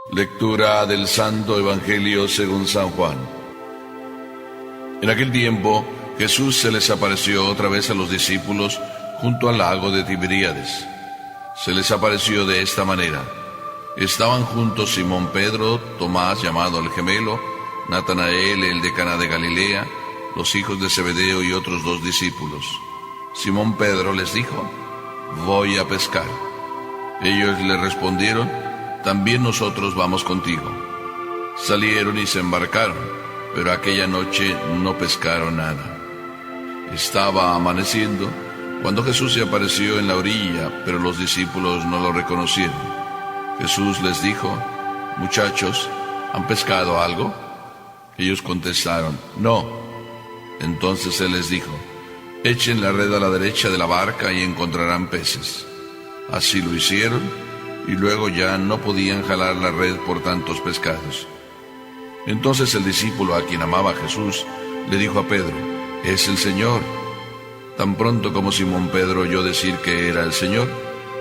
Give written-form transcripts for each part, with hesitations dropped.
Lectura del Santo Evangelio según San Juan. En aquel tiempo, Jesús se les apareció otra vez a los discípulos junto al lago de Tiberíades. Se les apareció de esta manera. Estaban juntos Simón Pedro, Tomás llamado el gemelo, Natanael el de Caná de Galilea, los hijos de Zebedeo y otros 2 discípulos. Simón Pedro les dijo: «Voy a pescar». Ellos le respondieron: «También nosotros vamos contigo». Salieron y se embarcaron, pero aquella noche no pescaron nada. Estaba amaneciendo cuando Jesús se apareció en la orilla, pero los discípulos no lo reconocieron. Jesús les dijo: «Muchachos, ¿han pescado algo?». Ellos contestaron: «No». Entonces Él les dijo: «Echen la red a la derecha de la barca y encontrarán peces». Así lo hicieron, y luego ya no podían jalar la red por tantos pescados. Entonces el discípulo a quien amaba Jesús le dijo a Pedro: «Es el Señor». Tan pronto como Simón Pedro oyó decir que era el Señor,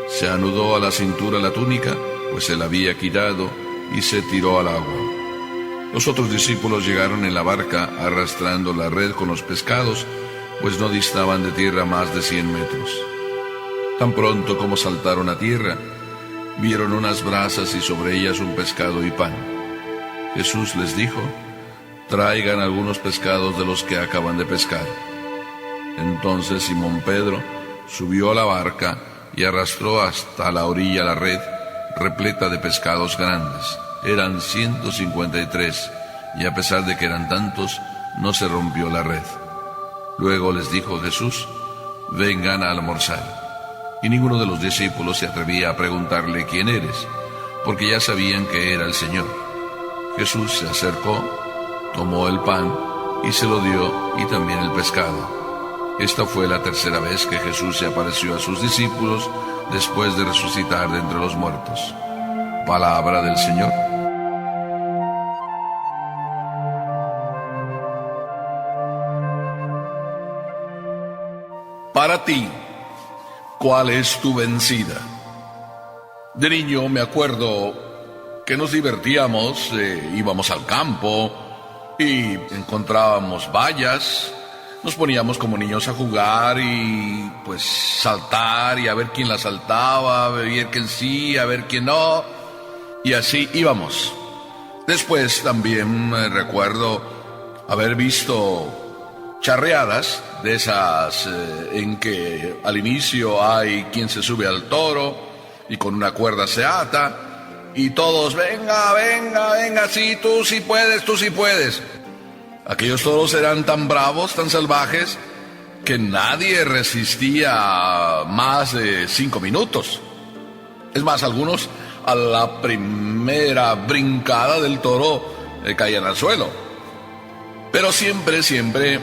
se anudó a la cintura la túnica, pues se la había quitado, y se tiró al agua. Los otros discípulos llegaron en la barca arrastrando la red con los pescados, pues no distaban de tierra más de 100 metros. Tan pronto como saltaron a tierra, vieron unas brasas y sobre ellas un pescado y pan. Jesús les dijo: «Traigan algunos pescados de los que acaban de pescar». Entonces Simón Pedro subió a la barca y arrastró hasta la orilla la red, repleta de pescados grandes. Eran 153, y a pesar de que eran tantos, no se rompió la red. Luego les dijo Jesús: «Vengan a almorzar». Y ninguno de los discípulos se atrevía a preguntarle: «¿Quién eres?», porque ya sabían que era el Señor. Jesús se acercó, tomó el pan y se lo dio, y también el pescado. Esta fue la tercera vez que Jesús se apareció a sus discípulos después de resucitar de entre los muertos. Palabra del Señor. Para ti, ¿cuál es tu vencida? De niño me acuerdo que nos divertíamos, íbamos al campo y encontrábamos vallas, nos poníamos como niños a jugar y pues saltar y a ver quién la saltaba, a ver quién sí, a ver quién no, y así íbamos. Después también recuerdo haber visto charreadas de esas en que al inicio hay quien se sube al toro y con una cuerda se ata y todos: «Venga, venga, venga, sí, tú sí puedes, tú sí puedes». Aquellos toros eran tan bravos, tan salvajes, que nadie resistía más de 5 minutos. Es más, algunos a la primera brincada del toro caían al suelo. Pero siempre, siempre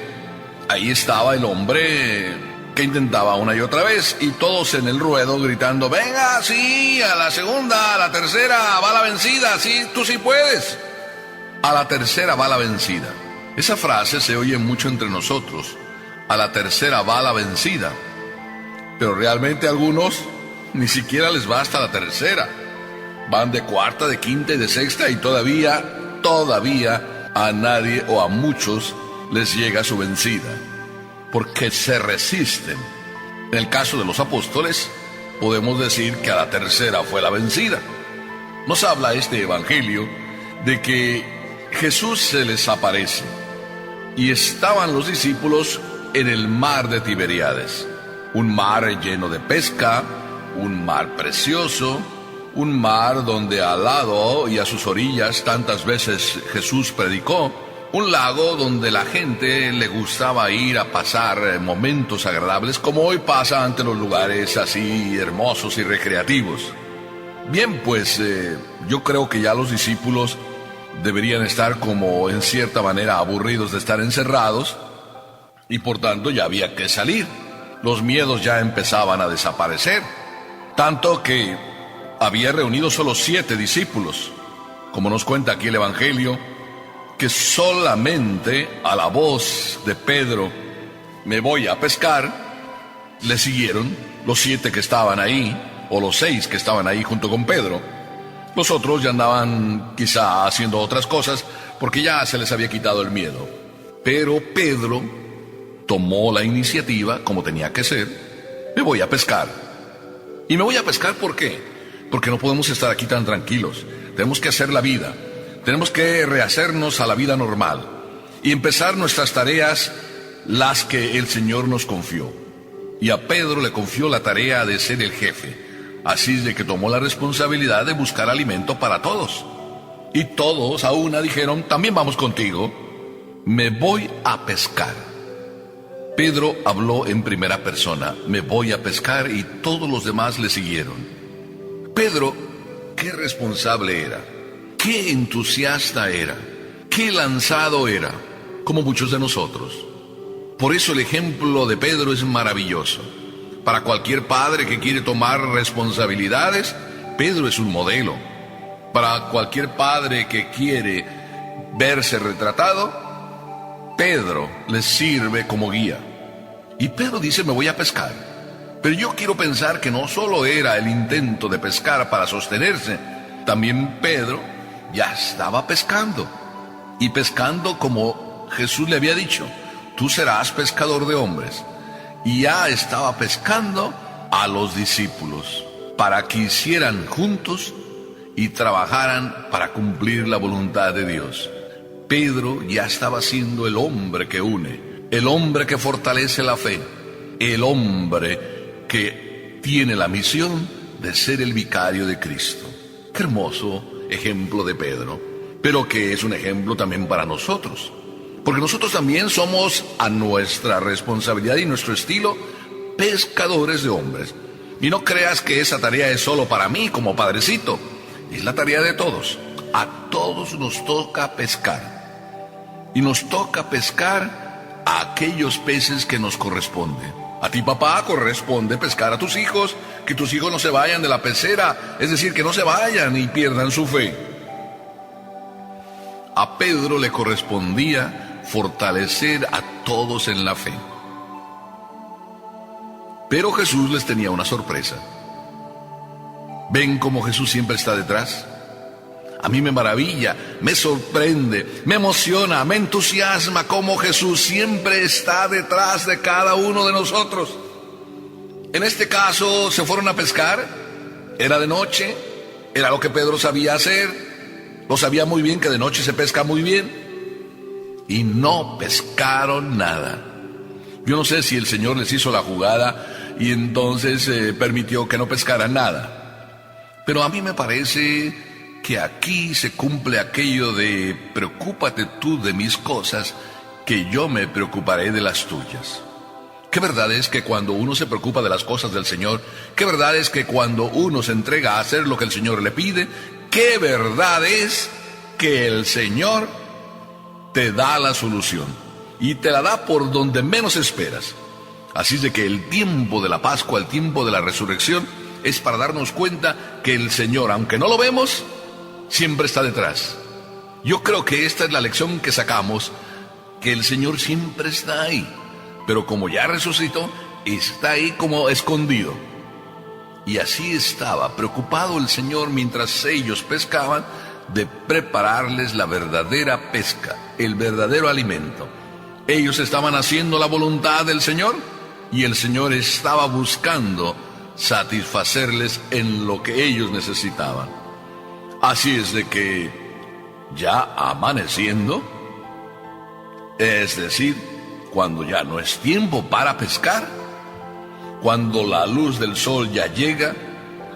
ahí estaba el hombre que intentaba una y otra vez, y todos en el ruedo gritando: «Venga, sí, a la segunda, a la tercera va la vencida, sí, tú sí puedes». A la tercera va la vencida. Esa frase se oye mucho entre nosotros: «A la tercera va la vencida». Pero realmente a algunos ni siquiera les va hasta la tercera. Van de cuarta, de quinta y de sexta, y todavía a nadie o a muchos les llega su vencida, porque se resisten. En el caso de los apóstoles, podemos decir que a la tercera fue la vencida. Nos habla este evangelio de que Jesús se les aparece y estaban los discípulos en el mar de Tiberíades, un mar lleno de pesca, un mar precioso, un mar donde al lado y a sus orillas tantas veces Jesús predicó, un lago donde la gente le gustaba ir a pasar momentos agradables, como hoy pasa ante los lugares así hermosos y recreativos. Bien, pues yo creo que ya los discípulos deberían estar como en cierta manera aburridos de estar encerrados, y por tanto ya había que salir. Los miedos ya empezaban a desaparecer, tanto que había reunido solo 7 discípulos, como nos cuenta aquí el Evangelio, que solamente a la voz de Pedro: «Me voy a pescar», le siguieron los 7 que estaban ahí, o los 6 que estaban ahí junto con Pedro. Los otros ya andaban quizá haciendo otras cosas porque ya se les había quitado el miedo. Pero Pedro tomó la iniciativa como tenía que ser. Me voy a pescar. ¿Y me voy a pescar por qué? Porque no podemos estar aquí tan tranquilos. Tenemos que hacer la vida. Tenemos que rehacernos a la vida normal y empezar nuestras tareas, las que el Señor nos confió. Y a Pedro le confió la tarea de ser el jefe. Así es de que tomó la responsabilidad de buscar alimento para todos. Y todos a una dijeron, también vamos contigo. Me voy a pescar. Pedro habló en primera persona, me voy a pescar, y todos los demás le siguieron. Pedro, qué responsable era, qué entusiasta era, qué lanzado era, como muchos de nosotros. Por eso el ejemplo de Pedro es maravilloso. Para cualquier padre que quiere tomar responsabilidades, Pedro es un modelo. Para cualquier padre que quiere verse retratado, Pedro les sirve como guía. Y Pedro dice, me voy a pescar. Pero yo quiero pensar que no solo era el intento de pescar para sostenerse, también Pedro ya estaba pescando. Y pescando como Jesús le había dicho, tú serás pescador de hombres. Y ya estaba pescando a los discípulos para que hicieran juntos y trabajaran para cumplir la voluntad de Dios. Pedro ya estaba siendo el hombre que une, el hombre que fortalece la fe, el hombre que tiene la misión de ser el vicario de Cristo. Qué hermoso ejemplo de Pedro, pero que es un ejemplo también para nosotros, porque nosotros también somos, a nuestra responsabilidad y nuestro estilo, pescadores de hombres. Y no creas que esa tarea es solo para mí como padrecito, es la tarea de todos. A todos nos toca pescar. Y nos toca pescar a aquellos peces que nos corresponden. A ti, papá, corresponde pescar a tus hijos, que tus hijos no se vayan de la pecera, es decir, que no se vayan y pierdan su fe. A Pedro le correspondía fortalecer a todos en la fe. Pero Jesús les tenía una sorpresa. ¿Ven cómo Jesús siempre está detrás? A mí me maravilla, me sorprende, me emociona, me entusiasma cómo Jesús siempre está detrás de cada uno de nosotros. En este caso, se fueron a pescar, era de noche, era lo que Pedro sabía hacer, lo sabía muy bien que de noche se pesca muy bien, y no pescaron nada. Yo no sé si el Señor les hizo la jugada y entonces permitió que no pescaran nada. Pero a mí me parece que aquí se cumple aquello de preocúpate tú de mis cosas, que yo me preocuparé de las tuyas. Qué verdad es que cuando uno se preocupa de las cosas del Señor, qué verdad es que cuando uno se entrega a hacer lo que el Señor le pide, qué verdad es que el Señor te da la solución y te la da por donde menos esperas. Así es de que el tiempo de la Pascua, el tiempo de la resurrección, es para darnos cuenta que el Señor, aunque no lo vemos, siempre está detrás. Yo creo que esta es la lección que sacamos, que el Señor siempre está ahí, pero como ya resucitó, está ahí como escondido. Y así estaba preocupado el Señor mientras ellos pescaban, de prepararles la verdadera pesca, el verdadero alimento. Ellos estaban haciendo la voluntad del Señor y el Señor estaba buscando satisfacerles en lo que ellos necesitaban. Así es de que ya amaneciendo, es decir, cuando ya no es tiempo para pescar, cuando la luz del sol ya llega,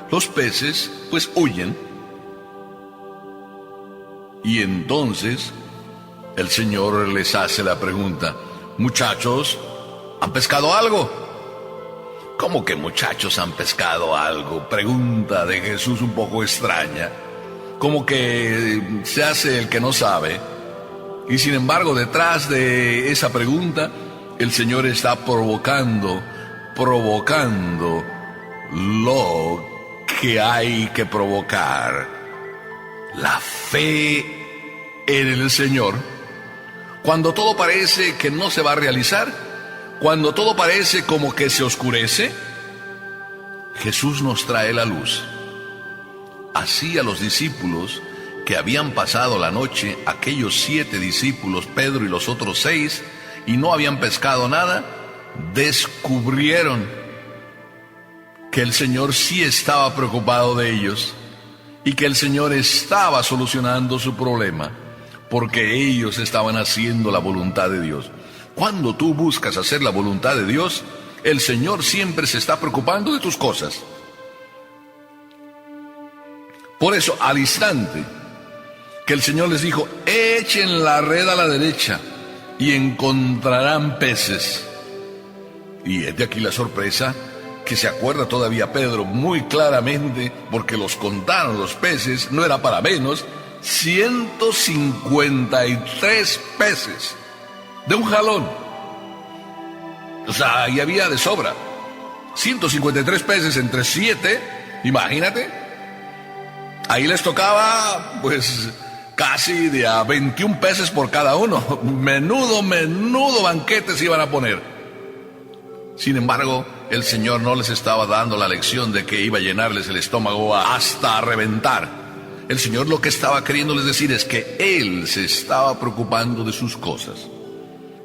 los peces pues huyen. Y entonces el Señor les hace la pregunta: muchachos, ¿han pescado algo? ¿Cómo que muchachos han pescado algo? Pregunta de Jesús un poco extraña, como que se hace el que no sabe. Y sin embargo, detrás de esa pregunta, el Señor está provocando lo que hay que provocar: la fe en el Señor. Cuando todo parece que no se va a realizar, cuando todo parece como que se oscurece, Jesús nos trae la luz. Así a los discípulos que habían pasado la noche, aquellos 7 discípulos, Pedro y los otros 6, y no habían pescado nada, descubrieron que el Señor sí estaba preocupado de ellos y que el Señor estaba solucionando su problema, porque ellos estaban haciendo la voluntad de Dios. Cuando tú buscas hacer la voluntad de Dios, el Señor siempre se está preocupando de tus cosas. Por eso, al instante que el Señor les dijo, echen la red a la derecha y encontrarán peces. Y es de aquí la sorpresa, que se acuerda todavía Pedro muy claramente, porque los contaron los peces, no era para menos, 153 peces, de un jalón. O sea, ahí había de sobra. 153 peces entre 7, imagínate. Ahí les tocaba, pues, casi de a 21 peces por cada uno. Menudo banquete se iban a poner. Sin embargo, el Señor no les estaba dando la lección de que iba a llenarles el estómago hasta a reventar. El Señor lo que estaba queriéndoles decir es que Él se estaba preocupando de sus cosas.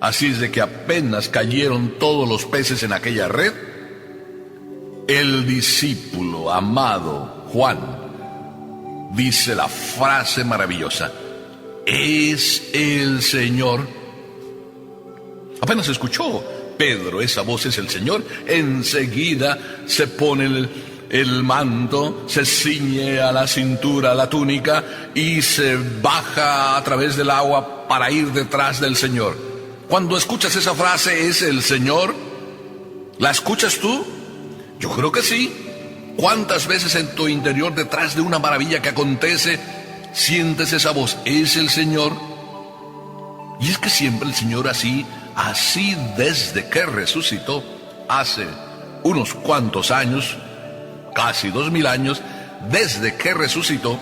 Así es de que apenas cayeron todos los peces en aquella red, el discípulo amado Juan dice la frase maravillosa, es el Señor. Apenas escuchó Pedro, esa voz es el Señor, enseguida se pone el manto, se ciñe a la cintura la túnica y se baja a través del agua para ir detrás del Señor. Cuando escuchas esa frase, ¿es el Señor? ¿La escuchas tú? Yo creo que sí. ¿Cuántas veces en tu interior, detrás de una maravilla que acontece, sientes esa voz? ¿Es el Señor? Y es que siempre el Señor así desde que resucitó, hace unos cuantos años, casi 2000 años, desde que resucitó,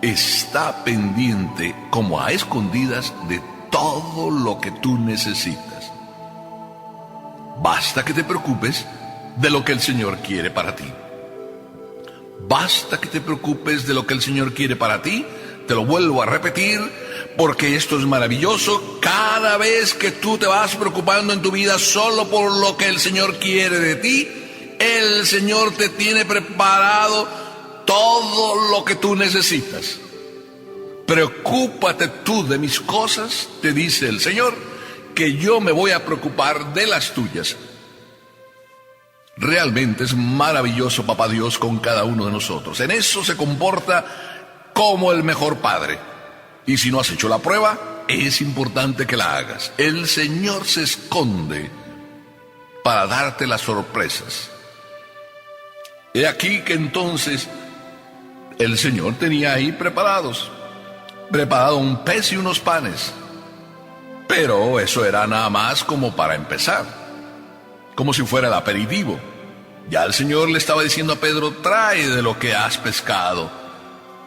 está pendiente como a escondidas de todo lo que tú necesitas. Basta que te preocupes de lo que el Señor quiere para ti. Basta que te preocupes de lo que el Señor quiere para ti. Te lo vuelvo a repetir, porque esto es maravilloso. Cada vez que tú te vas preocupando en tu vida solo por lo que el Señor quiere de ti, el Señor te tiene preparado todo lo que tú necesitas. Preocúpate tú de mis cosas, te dice el Señor, que yo me voy a preocupar de las tuyas. Realmente es maravilloso, Papá Dios, con cada uno de nosotros. En eso se comporta como el mejor Padre. Y si no has hecho la prueba, es importante que la hagas. El Señor se esconde para darte las sorpresas. He aquí que entonces el Señor tenía ahí preparado un pez y unos panes. Pero eso era nada más como para empezar, como si fuera el aperitivo. Ya el Señor le estaba diciendo a Pedro, trae de lo que has pescado,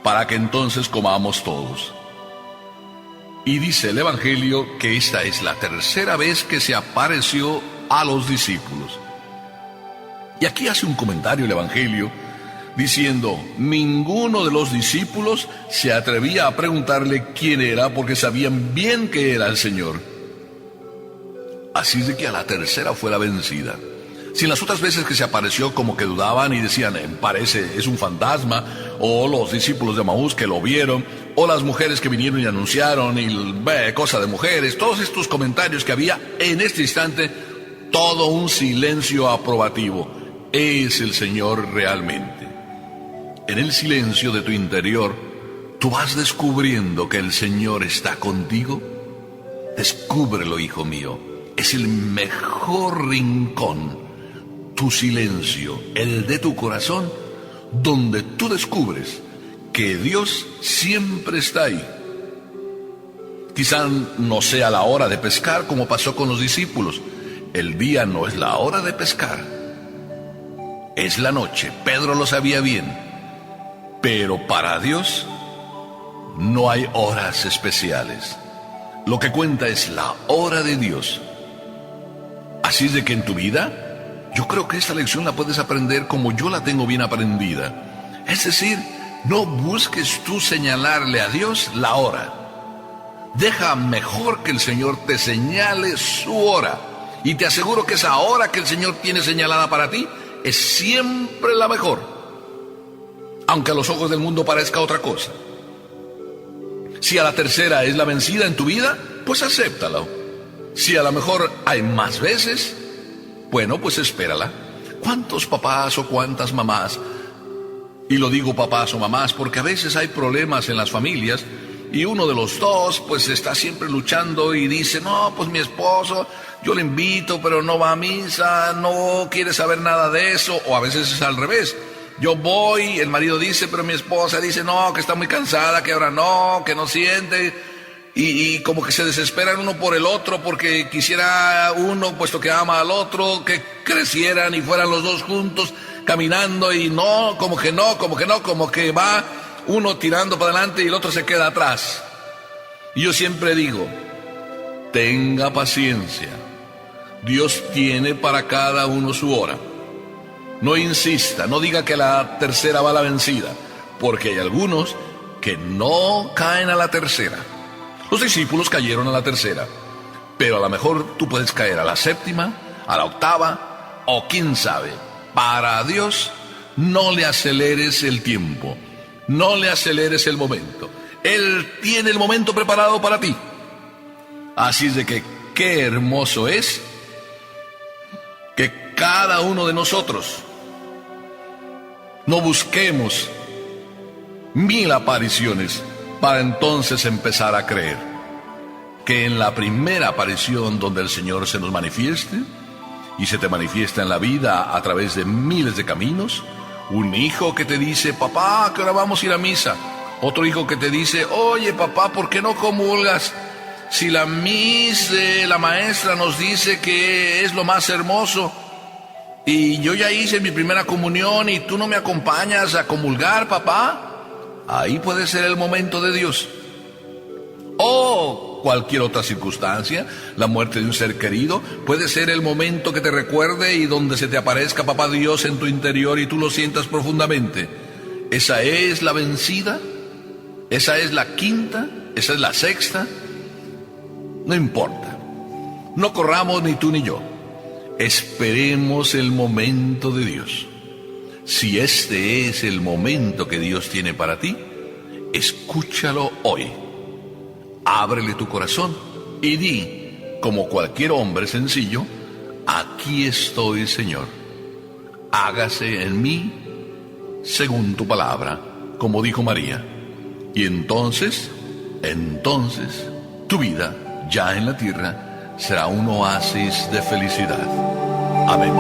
para que entonces comamos todos. Y dice el Evangelio que esta es la tercera vez que se apareció a los discípulos. Y aquí hace un comentario el Evangelio, diciendo, ninguno de los discípulos se atrevía a preguntarle quién era, porque sabían bien que era el Señor. Así es de que a la tercera fue la vencida. Si en las otras veces que se apareció como que dudaban y decían, parece, es un fantasma, o los discípulos de Maús que lo vieron, o las mujeres que vinieron y anunciaron, y cosa de mujeres, todos estos comentarios que había, en este instante, todo un silencio aprobativo. Es el Señor realmente. En el silencio de tu interior, tú vas descubriendo que el Señor está contigo. Descúbrelo, hijo mío. Es el mejor rincón, tu silencio, el de tu corazón, donde tú descubres que Dios siempre está ahí. Quizá no sea la hora de pescar como pasó con los discípulos. El día no es la hora de pescar, es la noche. Pedro lo sabía bien, pero para Dios no hay horas especiales. Lo que cuenta es la hora de Dios. Así es de que en tu vida, yo creo que esta lección la puedes aprender como yo la tengo bien aprendida. Es decir, no busques tú señalarle a Dios la hora. Deja mejor que el Señor te señale su hora. Y te aseguro que esa hora que el Señor tiene señalada para ti es siempre la mejor, aunque a los ojos del mundo parezca otra cosa. Si a la tercera es la vencida en tu vida, pues acéptalo. Si a lo mejor hay más veces, bueno, pues espérala. ¿Cuántos papás o cuántas mamás? Y lo digo papás o mamás porque a veces hay problemas en las familias y uno de los dos pues está siempre luchando y dice, no, pues mi esposo, yo le invito pero no va a misa, no quiere saber nada de eso. O a veces es al revés. Yo voy, el marido dice, pero mi esposa dice, no, que está muy cansada, que ahora no, que no siente. Y como que se desesperan uno por el otro porque quisiera uno, puesto que ama al otro, que crecieran y fueran los dos juntos caminando y no, como que va uno tirando para adelante y el otro se queda atrás. Y yo siempre digo, tenga paciencia. Dios tiene para cada uno su hora. No insista, no diga que la tercera va la vencida, porque hay algunos que no caen a la tercera. Los discípulos cayeron a la tercera, pero a lo mejor tú puedes caer a la séptima, a la octava, o quién sabe. Para Dios, no le aceleres el tiempo, no le aceleres el momento. Él tiene el momento preparado para ti. Así es de que qué hermoso es que cada uno de nosotros no busquemos 1000 apariciones para entonces empezar a creer. Que en la primera aparición donde el Señor se nos manifieste, y se te manifiesta en la vida a través de miles de caminos, un hijo que te dice, papá, que ahora vamos a ir a misa. Otro hijo que te dice, oye papá, ¿por qué no comulgas? Si la maestra nos dice que es lo más hermoso, y yo ya hice mi primera comunión y tú no me acompañas a comulgar, papá. Ahí puede ser el momento de Dios. O cualquier otra circunstancia, la muerte de un ser querido, puede ser el momento que te recuerde y donde se te aparezca papá Dios en tu interior y tú lo sientas profundamente. ¿Esa es la vencida? ¿Esa es la quinta? ¿Esa es la sexta? No importa. No corramos ni tú ni yo. Esperemos el momento de Dios. Si este es el momento que Dios tiene para ti, escúchalo hoy. Ábrele tu corazón y di, como cualquier hombre sencillo, aquí estoy, Señor. Hágase en mí según tu palabra, como dijo María. Y entonces, tu vida, ya en la tierra, será un oasis de felicidad. Amén.